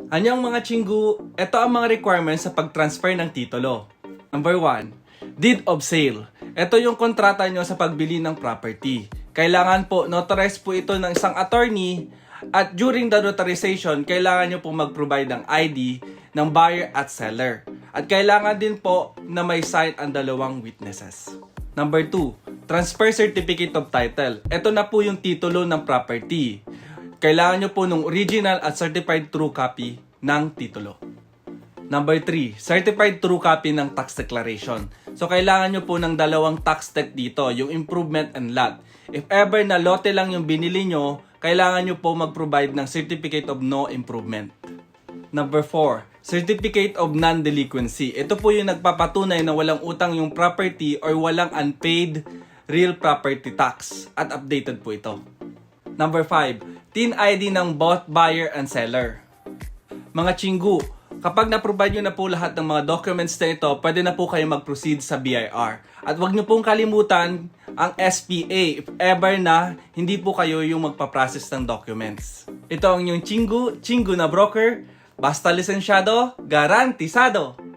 Anyang mga chinggu, ito ang mga requirements sa pag-transfer ng titulo. Number 1, Deed of Sale. Ito yung kontrata nyo sa pagbili ng property. Kailangan po notarize po ito ng isang attorney at during the notarization, kailangan nyo po mag-provide ng ID ng buyer at seller. At kailangan din po na may sign ang dalawang witnesses. Number 2, Transfer Certificate of Title. Ito na po yung titulo ng property. Kailangan nyo po ng original at certified true copy ng titulo. Number 3, certified true copy ng tax declaration. So, kailangan nyo po ng dalawang tax deck dito, yung improvement and lot. If ever na lote lang yung binili nyo, kailangan nyo po mag-provide ng certificate of no improvement. Number 4, certificate of non-delinquency. Ito po yung nagpapatunay na walang utang yung property or walang unpaid real property tax. At updated po ito. Number 5, TIN ID ng both buyer and seller. Mga chinggu, kapag na-provide nyo na po lahat ng mga documents na ito, pwede na po kayo mag-proceed sa BIR. At huwag nyo pong kalimutan ang SPA if ever na hindi po kayo yung magpa-process ng documents. Ito ang yung chinggu na broker. Basta lisensyado, garantisado!